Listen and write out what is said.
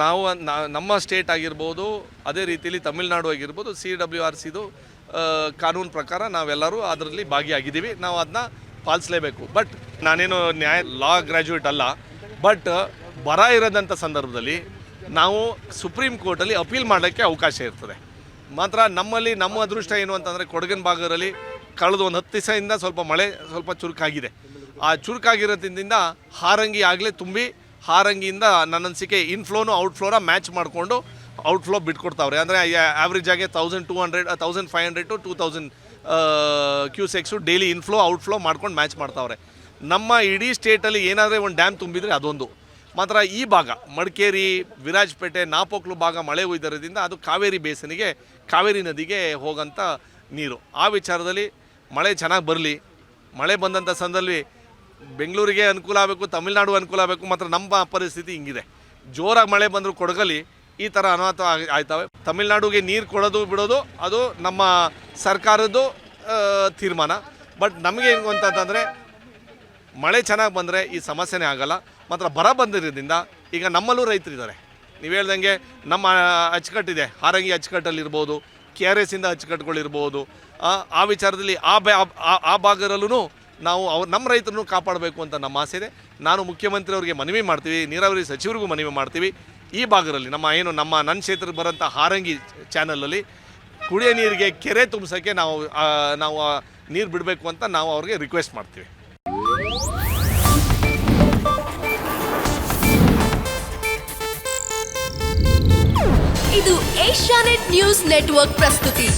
ನಾವು ನಮ್ಮ ಸ್ಟೇಟ್ ಆಗಿರ್ಬೋದು, ಅದೇ ರೀತಿಯಲ್ಲಿ ತಮಿಳುನಾಡು ಆಗಿರ್ಬೋದು, CWRCದು ಕಾನೂನು ಪ್ರಕಾರ ನಾವೆಲ್ಲರೂ ಅದರಲ್ಲಿ ಭಾಗಿಯಾಗಿದ್ದೀವಿ. ನಾವು ಅದನ್ನ ಪಾಲಿಸಲೇಬೇಕು. ಬಟ್ ನಾನೇನು ಲಾ ಗ್ರ್ಯಾಜುಯೇಟ್ ಅಲ್ಲ. ಬಟ್ ಬರ ಇರೋದಂಥ ಸಂದರ್ಭದಲ್ಲಿ ನಾವು ಸುಪ್ರೀಂ ಕೋರ್ಟಲ್ಲಿ ಅಪೀಲ್ ಮಾಡೋಕ್ಕೆ ಅವಕಾಶ ಇರ್ತದೆ. ಮಾತ್ರ ನಮ್ಮಲ್ಲಿ ನಮ್ಮ ಅದೃಷ್ಟ ಏನು ಅಂತಂದರೆ ಕೊಡಗಿನ ಭಾಗದಲ್ಲಿ ಕಳೆದ ಒಂದು 10 ದಿವಸದಿಂದ ಸ್ವಲ್ಪ ಮಳೆ ಸ್ವಲ್ಪ ಚುರುಕಾಗಿದೆ. ಆ ಚುರುಕಾಗಿರೋದ್ರಿಂದ ಹಾರಂಗಿ ಆಗಲೇ ತುಂಬಿ ಹಾರಂಗಿಯಿಂದ ನನ್ನ ಅನಿಸಿಕೆ ಇನ್ಫ್ಲೋನು ಔಟ್ಫ್ಲೋನ ಮ್ಯಾಚ್ ಮಾಡಿಕೊಂಡು ಔಟ್ಫ್ಲೋ ಬಿಟ್ಕೊಡ್ತಾವ್ರೆ. ಅಂದರೆ ಆ್ಯಾವ್ರೇಜ್ ಆಗಿ 1200 1500 to 2000 cusecs daily inflow outflow ಮಾಡ್ಕೊಂಡು ಮ್ಯಾಚ್ ಮಾಡ್ತಾವ್ರೆ. ನಮ್ಮ ಇಡೀ ಸ್ಟೇಟಲ್ಲಿ ಏನಾದರೆ ಒಂದು ಡ್ಯಾಮ್ ತುಂಬಿದರೆ ಅದೊಂದು. ಮಾತ್ರ ಈ ಭಾಗ ಮಡಿಕೇರಿ, ವಿರಾಜಪೇಟೆ, ನಾಪೋಕ್ಲು ಭಾಗ ಮಳೆ ಒಯ್ದಿರೋದ್ರಿಂದ ಅದು ಕಾವೇರಿ ಬೇಸನಿಗೆ, ಕಾವೇರಿ ನದಿಗೆ ಹೋಗೋಂಥ ನೀರು. ಆ ವಿಚಾರದಲ್ಲಿ ಮಳೆ ಚೆನ್ನಾಗಿ ಬರಲಿ. ಮಳೆ ಬಂದಂಥ ಸಂದರ್ಭದಲ್ಲಿ ಬೆಂಗಳೂರಿಗೆ ಅನುಕೂಲ ಆಗಬೇಕು, ತಮಿಳುನಾಡು ಅನುಕೂಲ ಆಗಬೇಕು. ಮಾತ್ರ ನಮ್ಮ ಪರಿಸ್ಥಿತಿ ಹಿಂಗಿದೆ. ಜೋರಾಗಿ ಮಳೆ ಬಂದರೂ ಕೊಡಗಲ್ಲಿ ಈ ಥರ ಅನಾಹುತ ಆಯ್ತವೆ. ತಮಿಳುನಾಡಿಗೆ ನೀರು ಕೊಡೋದು ಬಿಡೋದು ಅದು ನಮ್ಮ ಸರ್ಕಾರದ್ದು ತೀರ್ಮಾನ. ಬಟ್ ನಮಗೆ ಹೆಂಗೆ ಅಂತಂದರೆ ಮಳೆ ಚೆನ್ನಾಗಿ ಬಂದರೆ ಈ ಸಮಸ್ಯೆನೇ ಆಗಲ್ಲ. ಮಾತ್ರ ಬರ ಬಂದಿರೋದ್ರಿಂದ ಈಗ ನಮ್ಮಲ್ಲೂ ರೈತರಿದ್ದಾರೆ. ನೀವು ಹೇಳ್ದಂಗೆ ನಮ್ಮ ಅಚ್ಚುಕಟ್ಟಿದೆ, ಹಾರಂಗಿ ಅಚ್ಚುಕಟ್ಟಲ್ಲಿರ್ಬೋದು, KRSಯಿಂದ ಅಚ್ಚುಕಟ್ಟುಗಳಿರ್ಬೋದು. ಆ ವಿಚಾರದಲ್ಲಿ ಆ ಭಾಗದಲ್ಲೂ ನಾವು ನಮ್ಮ ರೈತರನ್ನು ಕಾಪಾಡಬೇಕು ಅಂತ ನಮ್ಮ ಆಸೆ ಇದೆ. ನಾನು ಮುಖ್ಯಮಂತ್ರಿಯವರಿಗೆ ಮನವಿ ಮಾಡ್ತೀವಿ, ನೀರಾವರಿ ಸಚಿವರಿಗೂ ಮನವಿ ಮಾಡ್ತೀವಿ. ಈ ಭಾಗದಲ್ಲಿ ನನ್ನ ಕ್ಷೇತ್ರಕ್ಕೆ ಬರೋಂಥ ಹಾರಂಗಿ ಚಾನಲಲ್ಲಿ ಕುಡಿಯೋ ನೀರಿಗೆ ಕೆರೆ ತುಂಬಿಸೋಕ್ಕೆ ನಾವು ನೀರು ಬಿಡಬೇಕು ಅಂತ ನಾವು ಅವ್ರಿಗೆ ರಿಕ್ವೆಸ್ಟ್ ಮಾಡ್ತೀವಿ. ಇದು ಏಷ್ಯಾನೆಟ್ ನ್ಯೂಸ್ ನೆಟ್ವರ್ಕ್ ಪ್ರಸ್ತುತಿ.